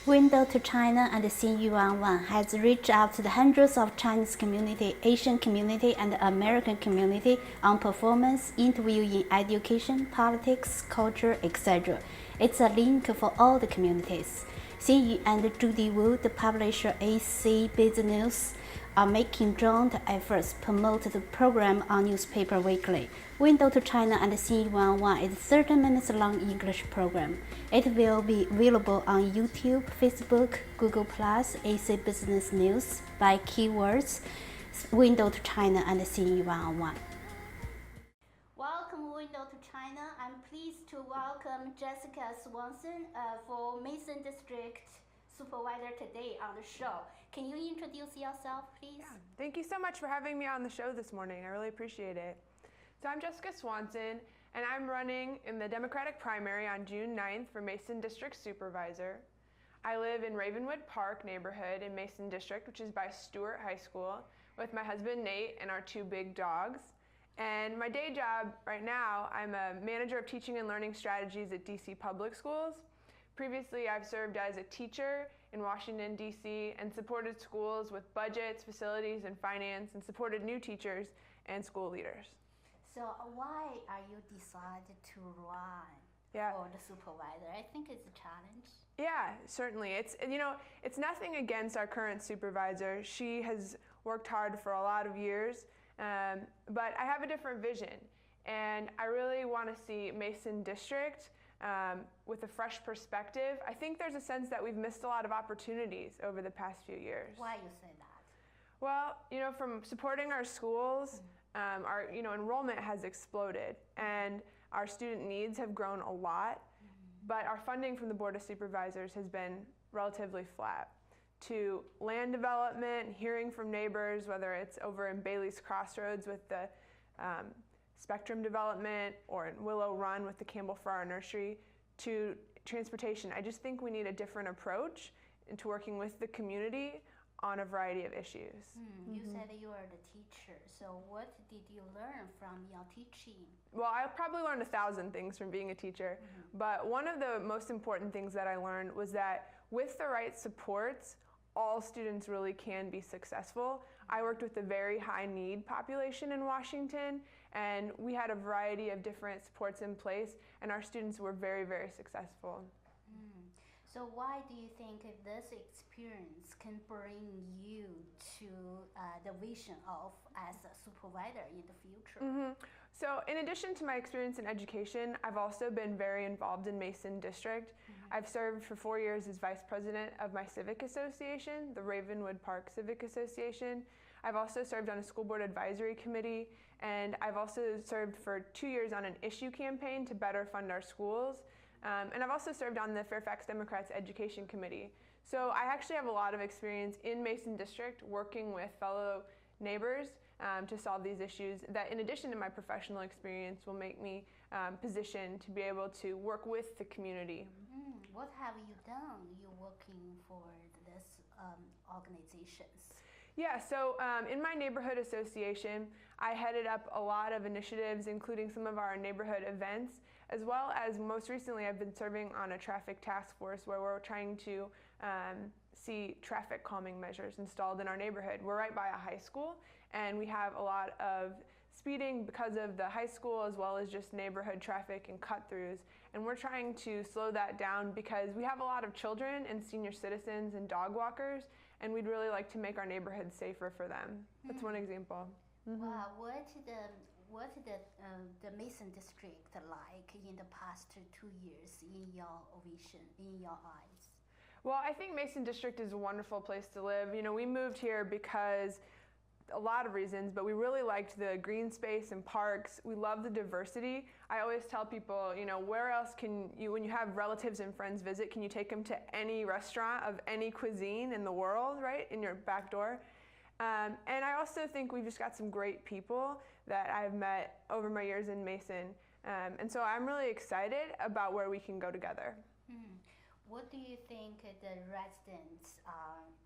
Window to China and Xinyu has reached out to the hundreds of Chinese community, Asian community, and American community on performance, interview in education, politics, culture, etc. It's a link for all the communities. Xinyu and Judy Wu, the publisher AC Business, are making joint efforts to promote the program on Newspaper Weekly. Window to China and Xinyu is a 30 minutes long English program. It will be available on YouTube, Facebook, Google+, AC Business News by keywords Window to China and Xinyu. Welcome, Window to China. I'm pleased to welcome Jessica Swanson for Mason District Supervisor today on the show. Can you introduce yourself, please? Yeah. Thank you so much for having me on the show this morning. I really appreciate it. So I'm Jessica Swanson, and I'm running in the Democratic primary on June 9th for Mason District Supervisor. I live in Ravenwood Park neighborhood in Mason District, which is by Stewart High School, with my husband Nate and our two big dogs. And my day job right now, I'm a manager of teaching and learning strategies at DC Public Schools. Previously, I've served as a teacher in Washington, D.C. and supported schools with budgets, facilities, and finance, and supported new teachers and school leaders. So why are you decided to run for the supervisor? I think it's a challenge. Yeah, certainly. It's nothing against our current supervisor. She has worked hard for a lot of years, but I have a different vision, and I really want to see Mason District with a fresh perspective. I think there's a sense that we've missed a lot of opportunities over the past few years. Why you say that? Well, from supporting our schools, our enrollment has exploded, and our student needs have grown a lot, but our funding from the Board of Supervisors has been relatively flat. To land development, hearing from neighbors, whether it's over in Bailey's Crossroads with the Spectrum development or in Willow Run with the Campbell Farrar Nursery, to transportation. I just think we need a different approach into working with the community on a variety of issues. You said you are the teacher, so what did you learn from your teaching? Well, I probably learned 1,000 things from being a teacher, but one of the most important things that I learned was that with the right supports, all students really can be successful. I worked with a very high need population in Washington, and we had a variety of different supports in place, and our students were very, very successful. So why do you think this experience can bring you to the vision of as a supervisor in the future? So in addition to my experience in education, I've also been very involved in Mason District. I've served for 4 years as vice president of my civic association, the Ravenwood Park Civic Association. I've also served on a school board advisory committee, and I've also served for 2 years on an issue campaign to better fund our schools. And I've also served on the Fairfax Democrats Education Committee. So I actually have a lot of experience in Mason District working with fellow neighbors to solve these issues that, in addition to my professional experience, will make me positioned to be able to work with the community. What have you done? You're working for this organizations. Yeah, so in my neighborhood association, I headed up a lot of initiatives, including some of our neighborhood events, as well as most recently I've been serving on a traffic task force where we're trying to see traffic calming measures installed in our neighborhood. We're right by a high school, and we have a lot of speeding because of the high school, as well as just neighborhood traffic and cut-throughs. And we're trying to slow that down because we have a lot of children and senior citizens and dog walkers, and we'd really like to make our neighborhood safer for them. That's one example. Wow, what the Mason District like in the past 2 years in your vision, in your eyes? Well, I think Mason District is a wonderful place to live. We moved here because a lot of reasons, but we really liked the green space and parks. We love the diversity. I always tell people, where else can you, when you have relatives and friends visit, can you take them to any restaurant of any cuisine in the world, right, in your back door? And I also think we've just got some great people that I've met over my years in Mason. And so I'm really excited about where we can go together. What do you think the residents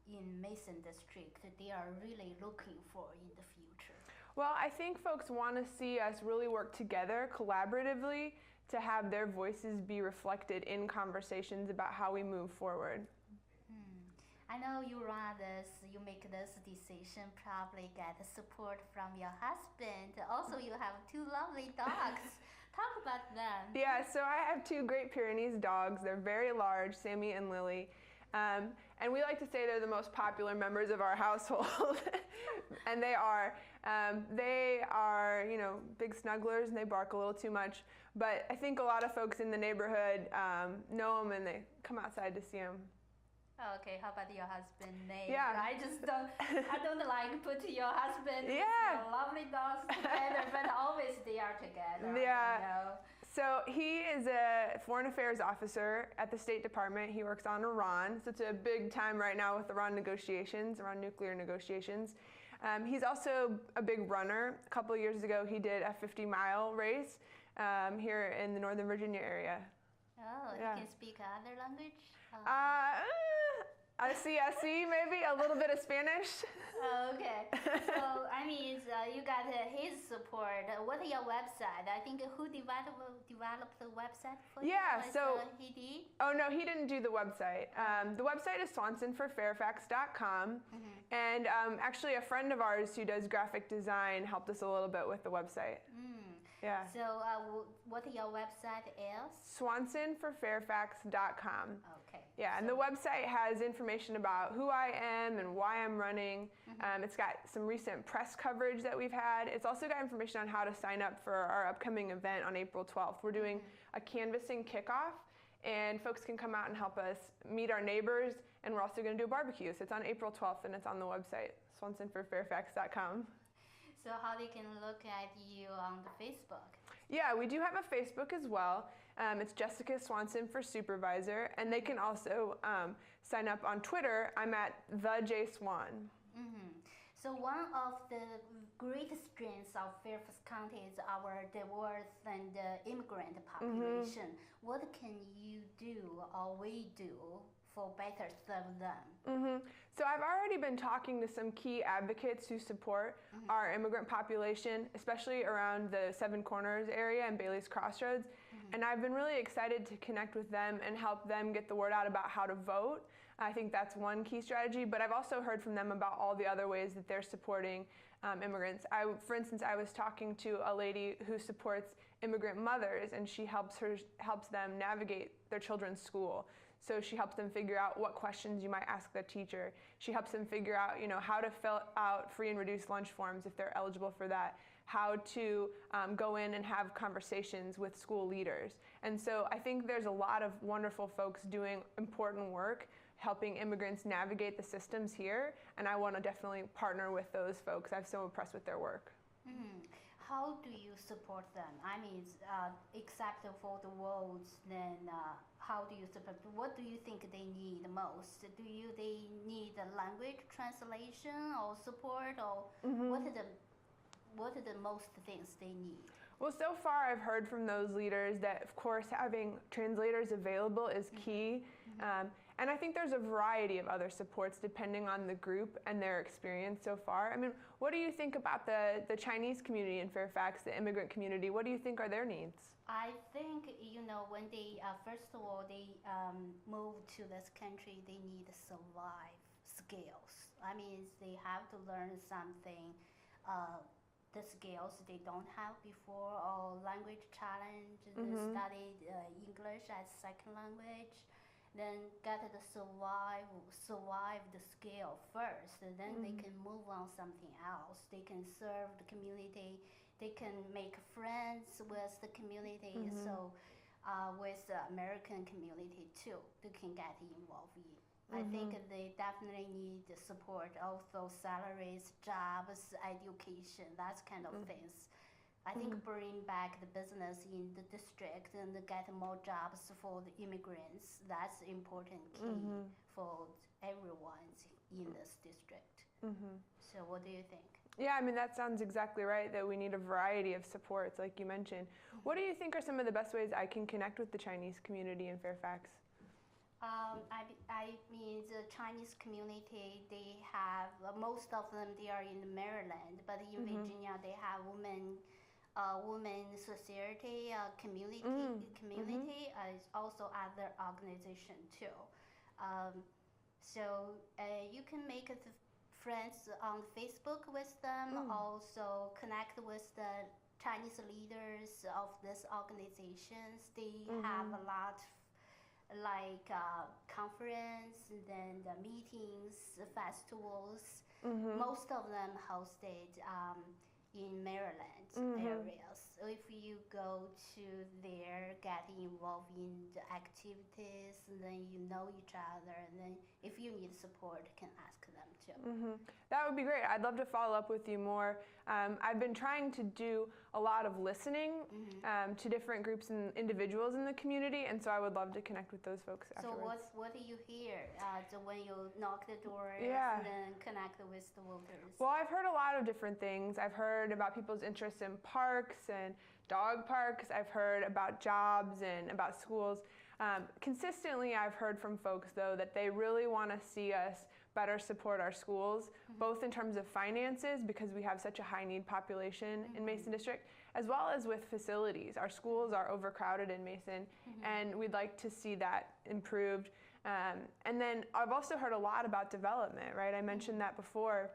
in Mason District, they are really looking for in the future? Well, I think folks want to see us really work together collaboratively to have their voices be reflected in conversations about how we move forward. I know you run this, you make this decision, probably get support from your husband. Also, you have two lovely dogs. Talk about them. Yeah, so I have two Great Pyrenees dogs. They're very large, Sammy and Lily. And we like to say they're the most popular members of our household. And they are. They are, you know, big snugglers and they bark a little too much. But I think a lot of folks in the neighborhood know them and they come outside to see them. Okay, how about your husband name? Yeah. I don't like put your husband with Yeah. your lovely dogs together, but always they are together. Yeah. I know. So he is a foreign affairs officer at the State Department. He works on Iran, so it's a big time right now with Iran negotiations, Iran nuclear negotiations. He's also a big runner. A couple of years ago, he did a 50-mile race here in the Northern Virginia area. Oh, Yeah. he can speak other language? CSE maybe, a little bit of Spanish. Okay. So, I mean, you got his support. What is your website? I think who developed the website for you? Yeah, so- He did? Oh no, he didn't do the website. The website is swansonforfairfax.com. And actually a friend of ours who does graphic design helped us a little bit with the website. Yeah. So, what your website is? swansonforfairfax.com. Okay. Yeah, and the website has information about who I am and why I'm running. It's got some recent press coverage that we've had. It's also got information on how to sign up for our upcoming event on April 12th. We're doing a canvassing kickoff, and folks can come out and help us meet our neighbors, and we're also going to do a barbecue. So it's on April 12th, and it's on the website, swansonforfairfax.com. So how they can look at you on the Facebook? Yeah, we do have a Facebook as well. It's Jessica Swanson for Supervisor, and they can also sign up on Twitter. I'm at @JSwan. So one of the great strengths of Fairfax County is our diverse and immigrant population. What can you do or we do for better serve them? So I've already been talking to some key advocates who support our immigrant population, especially around the Seven Corners area and Bailey's Crossroads. And I've been really excited to connect with them and help them get the word out about how to vote. I think that's one key strategy, but I've also heard from them about all the other ways that they're supporting immigrants. For instance, I was talking to a lady who supports immigrant mothers, and she helps them navigate their children's school. So she helps them figure out what questions you might ask the teacher. She helps them figure out, you know, how to fill out free and reduced lunch forms if they're eligible for that, how to go in and have conversations with school leaders. And so I think there's a lot of wonderful folks doing important work, helping immigrants navigate the systems here, and I want to definitely partner with those folks. I'm so impressed with their work. How do you support them? I mean, except for the votes, then how do you support? What do you think they need the most? They need a language translation or support, or what are the most things they need? Well, so far I've heard from those leaders that, of course, having translators available is key. And I think there's a variety of other supports depending on the group and their experience so far. I mean, what do you think about the Chinese community in Fairfax, the immigrant community? What do you think are their needs? I think, you know, when they, first of all, they move to this country, they need survive skills. I mean, they have to learn something, the skills they don't have before, or language challenge, they studied English as second language. Then get the survive the skill first, and then they can move on something else. They can serve the community. They can make friends with the community. So with the American community too, they can get involved in. I think they definitely need the support, also salaries, jobs, education, that kind of things. I think bring back the business in the district and get more jobs for the immigrants. That's important key for everyone in this district. So what do you think? Yeah, I mean, that sounds exactly right, that we need a variety of supports, like you mentioned. What do you think are some of the best ways I can connect with the Chinese community in Fairfax? I mean, the Chinese community, they have, most of them, they are in Maryland, but in Virginia, they have women society community, also other organization too. So you can make friends on Facebook with them, also connect with the Chinese leaders of these organizations. They have a lot like conference, and then the meetings, festivals. Most of them hosted in Maryland areas. So if you go to there, get involved in the activities, and then you know each other, and then if you need support, can ask them too. That would be great. I'd love to follow up with you more. I've been trying to do a lot of listening to different groups and individuals in the community, and so I would love to connect with those folks afterwards. So what do you hear when you knock the doors Yeah. and then connect with the voters? Well, I've heard a lot of different things. I've heard about people's interest in parks and dog parks. I've heard about jobs and about schools. Consistently, I've heard from folks, though, that they really want to see us better support our schools, both in terms of finances, because we have such a high need population in Mason District, as well as with facilities. Our schools are overcrowded in Mason, and we'd like to see that improved. And then I've also heard a lot about development, right? I mentioned that before.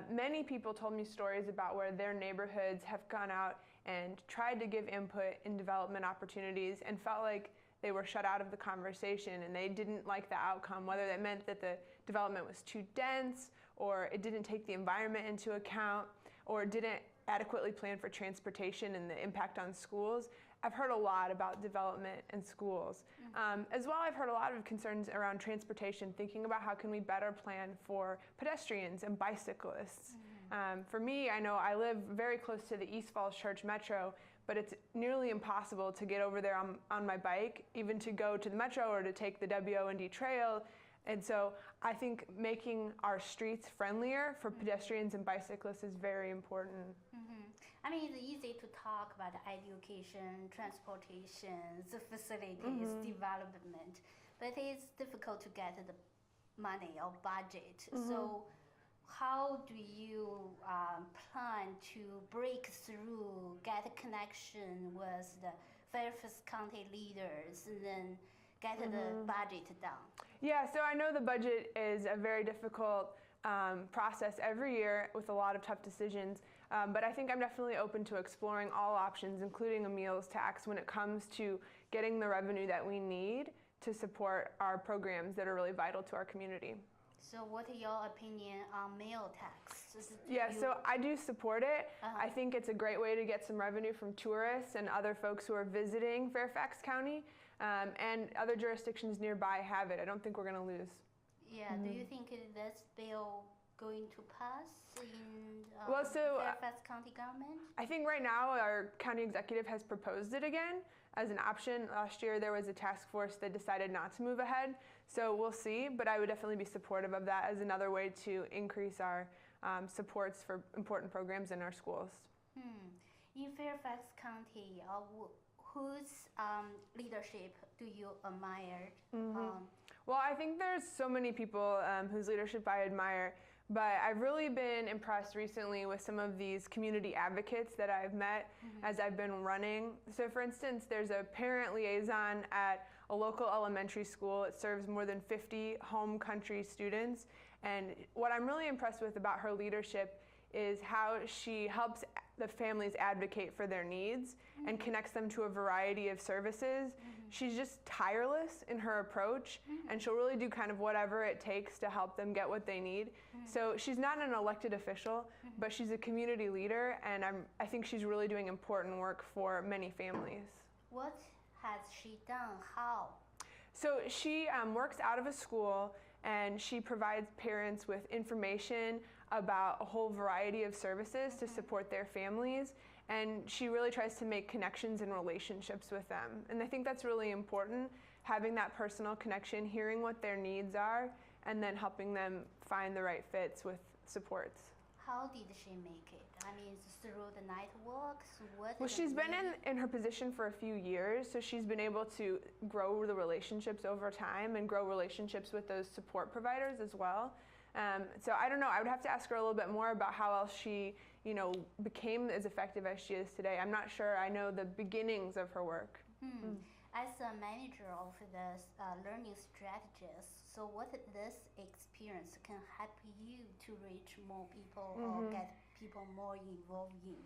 Many people told me stories about where their neighborhoods have gone out and tried to give input in development opportunities and felt like they were shut out of the conversation and they didn't like the outcome, whether that meant that the development was too dense or it didn't take the environment into account or didn't adequately plan for transportation and the impact on schools. I've heard a lot about development and schools. As well, I've heard a lot of concerns around transportation, thinking about how can we better plan for pedestrians and bicyclists. For me, I know I live very close to the East Falls Church Metro, but it's nearly impossible to get over there on my bike, even to go to the Metro or to take the WO&D trail. And so I think making our streets friendlier for pedestrians and bicyclists is very important. I mean, it's easy to talk about education, transportation, the facilities, development, but it's difficult to get the money or budget. So how do you plan to break through, get a connection with the Fairfax County leaders, and then get the budget down? Yeah, so I know the budget is a very difficult process every year with a lot of tough decisions, but I think I'm definitely open to exploring all options, including a meals tax, when it comes to getting the revenue that we need to support our programs that are really vital to our community. So what is your opinion on meal tax? Yeah, so I do support it. I think it's a great way to get some revenue from tourists and other folks who are visiting Fairfax County, and other jurisdictions nearby have it. I don't think we're going to lose. Yeah, do you think this bill going to pass in Well, so, Fairfax County government? I think right now our county executive has proposed it again as an option. Last year there was a task force that decided not to move ahead, so we'll see, but I would definitely be supportive of that as another way to increase our supports for important programs in our schools. In Fairfax County, whose leadership do you admire? Well, I think there's so many people whose leadership I admire, but I've really been impressed recently with some of these community advocates that I've met as I've been running. So for instance, there's a parent liaison at a local elementary school. It serves more than 50 home country students. And what I'm really impressed with about her leadership is how she helps the families advocate for their needs and connects them to a variety of services. She's just tireless in her approach, and she'll really do kind of whatever it takes to help them get what they need. So she's not an elected official, but she's a community leader, and I think she's really doing important work for many families. What has she done? How? So she works out of a school, and she provides parents with information about a whole variety of services to support their families, and she really tries to make connections and relationships with them. And I think that's really important, having that personal connection, hearing what their needs are, and then helping them find the right fits with supports. How did she make it? I mean, through the networks? Well, she's been in her position for a few years, so she's been able to grow the relationships over time and grow relationships with those support providers as well. So I don't know, I would have to ask her a little bit more about how else she, became as effective as she is today. I'm not sure I know the beginnings of her work. As a manager of the learning strategist, so what this experience can help you to reach more people or get people more involved in?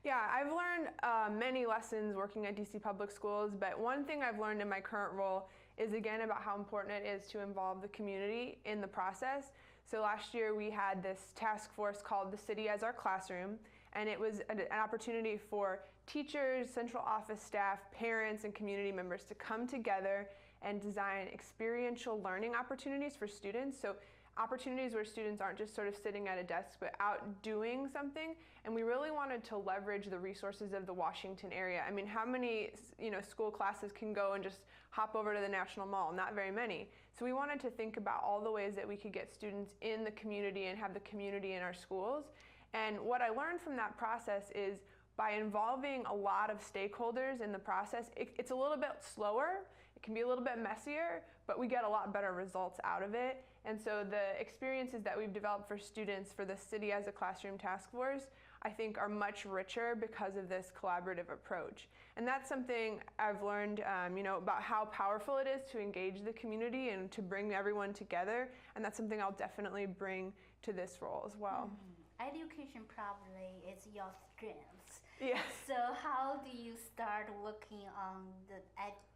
Yeah, I've learned many lessons working at DC Public Schools, but one thing I've learned in my current role is again about how important it is to involve the community in the process. So last year we had this task force called The City as Our Classroom, and it was an opportunity for teachers, central office staff, parents, and community members to come together and design experiential learning opportunities for students. So opportunities where students aren't just sort of sitting at a desk but out doing something, and we really wanted to leverage the resources of the Washington area. I mean, how many school classes can go and just hop over to the National Mall? Not very many. So we wanted to think about all the ways that we could get students in the community and have the community in our schools. And what I learned from that process is by involving a lot of stakeholders in the process, it's a little bit slower, it can be a little bit messier, but we get a lot better results out of it. And so the experiences that we've developed for students for the City as a Classroom task force, I think are much richer because of this collaborative approach. And that's something I've learned about how powerful it is to engage the community and to bring everyone together. And that's something I'll definitely bring to this role as well. Education probably is your strength. Yeah. So how do you start working on the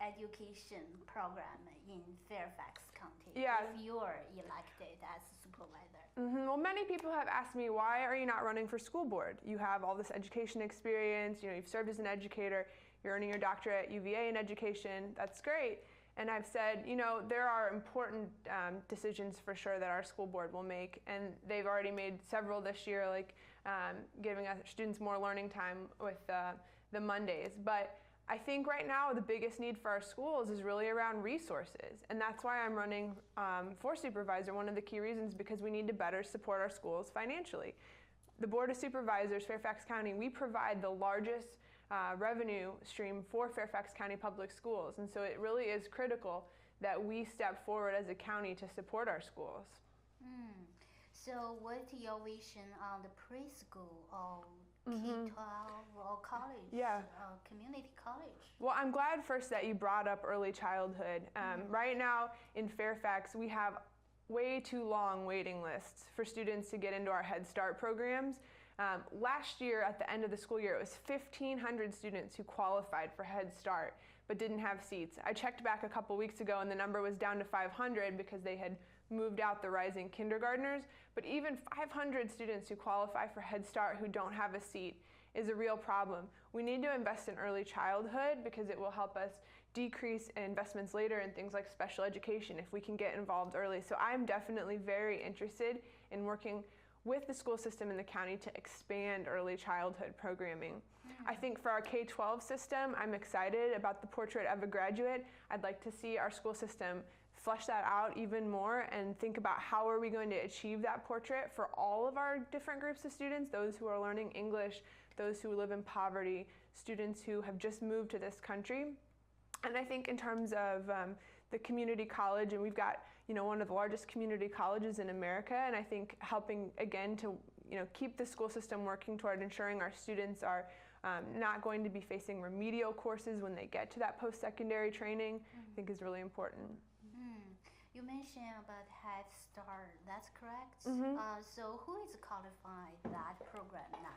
education program in Fairfax County if you're elected as a supervisor? Well, many people have asked me, why are you not running for school board? You have all this education experience, you've served as an educator, you're earning your doctorate at UVA in education, that's great. And I've said, there are important decisions for sure that our school board will make, and they've already made several this year, like giving us students more learning time with the Mondays. But I think right now the biggest need for our schools is really around resources, and that's why I'm running for supervisor. One of the key reasons, because we need to better support our schools financially. The Board of Supervisors, Fairfax County, we provide the largest revenue stream for Fairfax County Public Schools, and so it really is critical that we step forward as a county to support our schools. So what's your vision on the preschool or K-12 or college, community college? Well, I'm glad first that you brought up early childhood. Right now in Fairfax, we have way too long waiting lists for students to get into our Head Start programs. Last year, at the end of the school year, it was 1,500 students who qualified for Head Start but didn't have seats. I checked back a couple weeks ago and the number was down to 500 because they had moved out the rising kindergartners. But even 500 students who qualify for Head Start who don't have a seat is a real problem. We need to invest in early childhood because it will help us decrease investments later in things like special education if we can get involved early. So I'm definitely very interested in working with the school system in the county to expand early childhood programming. I think for our K-12 system, I'm excited about the Portrait of a Graduate. I'd like to see our school system flesh that out even more and think about how are we going to achieve that portrait for all of our different groups of students, those who are learning English, those who live in poverty, students who have just moved to this country. And I think in terms of the community college, and we've got one of the largest community colleges in America, and I think helping again to keep the school system working toward ensuring our students are not going to be facing remedial courses when they get to that post-secondary training, I think is really important. You mentioned about Head Start, that's correct? So who is qualified that program now?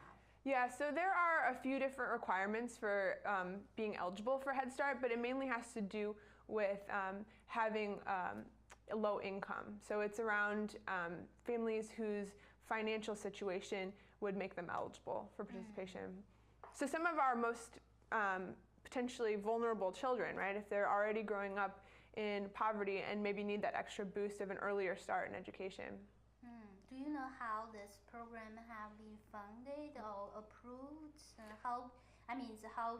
Yeah, so there are a few different requirements for being eligible for Head Start, but it mainly has to do with having a low income. So it's around families whose financial situation would make them eligible for participation. So some of our most potentially vulnerable children, right, if they're already growing up in poverty and maybe need that extra boost of an earlier start in education. Do you know how this program have been funded or approved? How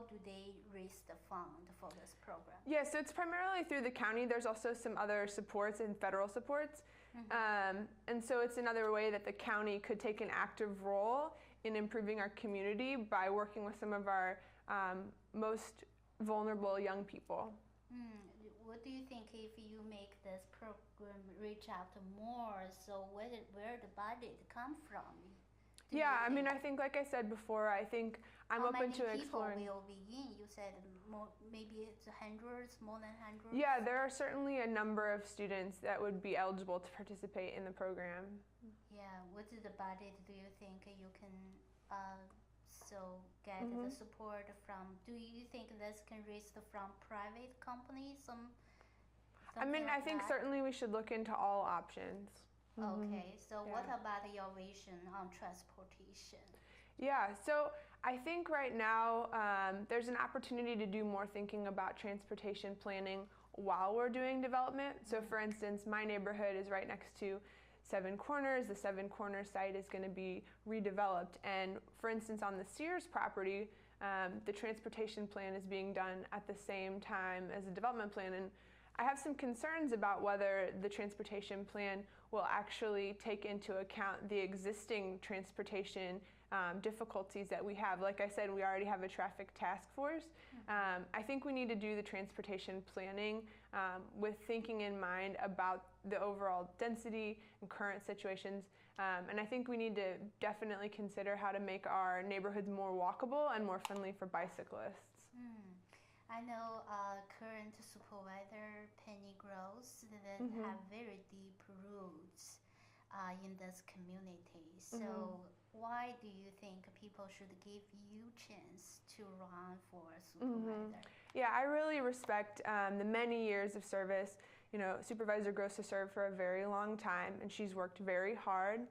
do they raise the fund for this program? Yeah, so it's primarily through the county. There's also some other supports and federal supports. And so it's another way that the county could take an active role in improving our community by working with some of our most vulnerable young people. What do you think if you make this program reach out to more? So where the budget come from? Yeah, I mean, I think, like I said before, I think I'm open to exploring. How many people will be in? You said more, maybe it's hundreds, more than hundreds? Yeah, there are certainly a number of students that would be eligible to participate in the program. Yeah, what is the budget do you think you can get the support from? Do you think this can raise from private companies? I mean, I think certainly we should look into all options. Okay, so what about your vision on transportation? Yeah, so I think right now there's an opportunity to do more thinking about transportation planning while we're doing development. So for instance, my neighborhood is right next to Seven Corners. The Seven Corners site is going to be redeveloped. And for instance, on the Sears property, the transportation plan is being done at the same time as the development plan. And I have some concerns about whether the transportation plan will actually take into account the existing transportation difficulties that we have. Like I said, we already have a traffic task force. I think we need to do the transportation planning with thinking in mind about the overall density and current situations. And I think we need to definitely consider how to make our neighborhoods more walkable and more friendly for bicyclists. I know current supervisor Penny Gross that have very deep roots in this community. So why do you think people should give you chance to run for supervisor? Yeah, I really respect the many years of service. You know, Supervisor Gross has served for a very long time, and she's worked very hard.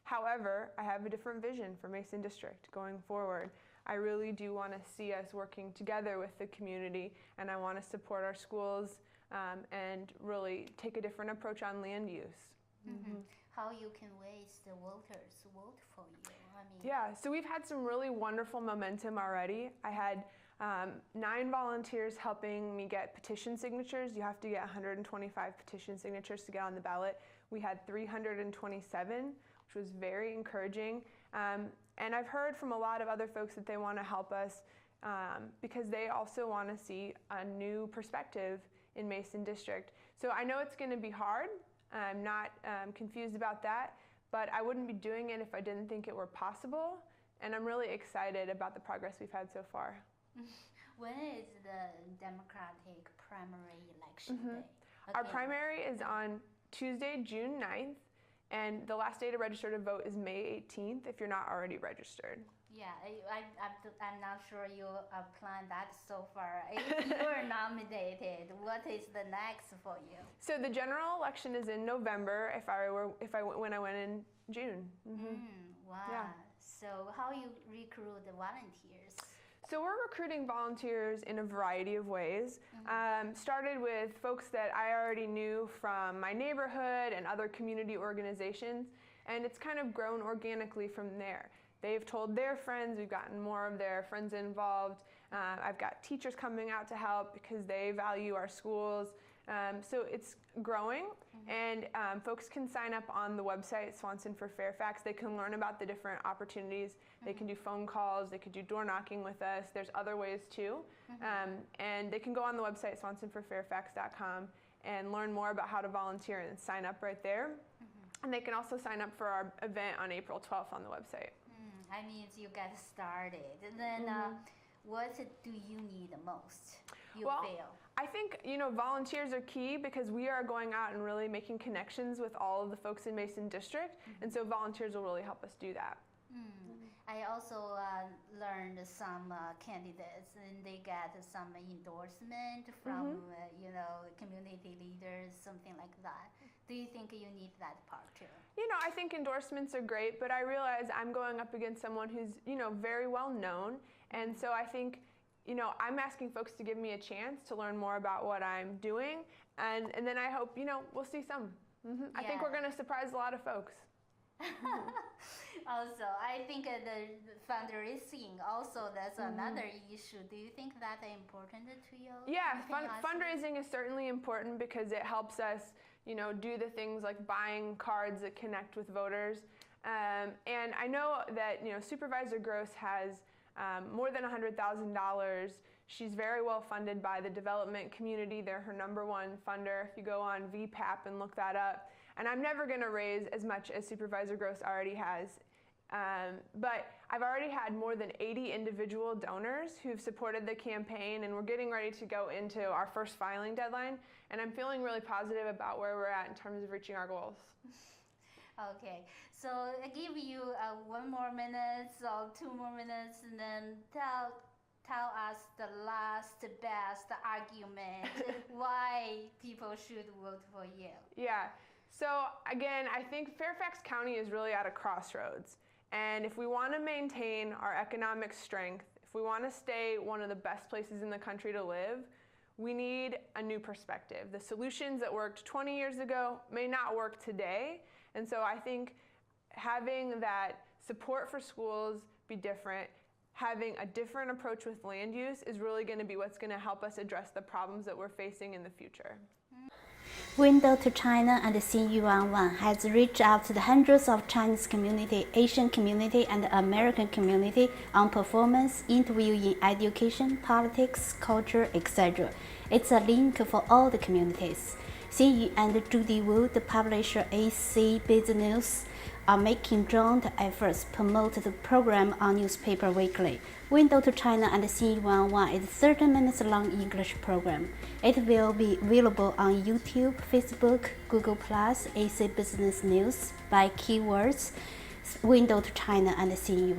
However, I have a different vision for Mason District going forward. I really do want to see us working together with the community, and I want to support our schools and really take a different approach on land use. How you can waste the voters vote for you? I mean, yeah, so we've had some really wonderful momentum already. I had 9 volunteers helping me get petition signatures. You have to get 125 petition signatures to get on the ballot. We had 327, which was very encouraging. And I've heard from a lot of other folks that they want to help us because they also want to see a new perspective in Mason District. So I know it's going to be hard. I'm not confused about that, but I wouldn't be doing it if I didn't think it were possible. And I'm really excited about the progress we've had so far. When is the Democratic primary election day? Our primary is on Tuesday, June 9th. And the last day to register to vote is May 18th if you're not already registered. Yeah, I'm not sure you planned that so far. If you're nominated, what is the next for you? So the general election is in November when I went in June. Wow. Yeah. So how you recruit the volunteers? So we're recruiting volunteers in a variety of ways. Started with folks that I already knew from my neighborhood and other community organizations, and it's kind of grown organically from there. They've told their friends, we've gotten more of their friends involved. I've got teachers coming out to help because they value our schools. So it's growing, and folks can sign up on the website, Swanson for Fairfax. They can learn about the different opportunities. They can do phone calls, they could do door knocking with us. There's other ways too. And they can go on the website, swansonforfairfax.com, and learn more about how to volunteer and sign up right there. And they can also sign up for our event on April 12th on the website. I mean, you get started. And then what do you need the most? You feel? I think, volunteers are key because we are going out and really making connections with all of the folks in Mason District. And so volunteers will really help us do that. I also learned some candidates, and they get some endorsement from, community leaders, something like that. Do you think you need that part too? I think endorsements are great, but I realize I'm going up against someone who's, very well known. And so I think, I'm asking folks to give me a chance to learn more about what I'm doing. And then I hope, we'll see some. I think we're going to surprise a lot of folks. Also, I think the fundraising also, that's another issue. Do you think that's important to you? Yeah, fundraising is certainly important because it helps us, do the things like buying cards that connect with voters. And I know that, Supervisor Gross has more than $100,000. She's very well funded by the development community. They're her #1 funder. If you go on VPAP and look that up. And I'm never going to raise as much as Supervisor Gross already has But I've already had more than 80 individual donors who've supported the campaign, and we're getting ready to go into our first filing deadline, and I'm feeling really positive about where we're at in terms of reaching our goals. Okay, so I give you 1 more minute or 2 more minutes, and then tell us the last best argument why people should vote for you. Yeah, so again, I think Fairfax County is really at a crossroads. And if we want to maintain our economic strength, if we want to stay one of the best places in the country to live, we need a new perspective. The solutions that worked 20 years ago may not work today. And so I think having that support for schools be different, having a different approach with land use is really going to be what's going to help us address the problems that we're facing in the future. Window to China and Xinyu has reached out to the hundreds of Chinese community, Asian community, and American community on performance, interview in education, politics, culture, etc. It's a link for all the communities. Xinyu and Judy Wu, the publisher AC Business, are making joint efforts to promote the program on Newspaper Weekly. Window to China and Xinyu is a 30 minutes long English program. It will be available on YouTube, Facebook, Google+, AC Business News by keywords Window to China and Xinyu.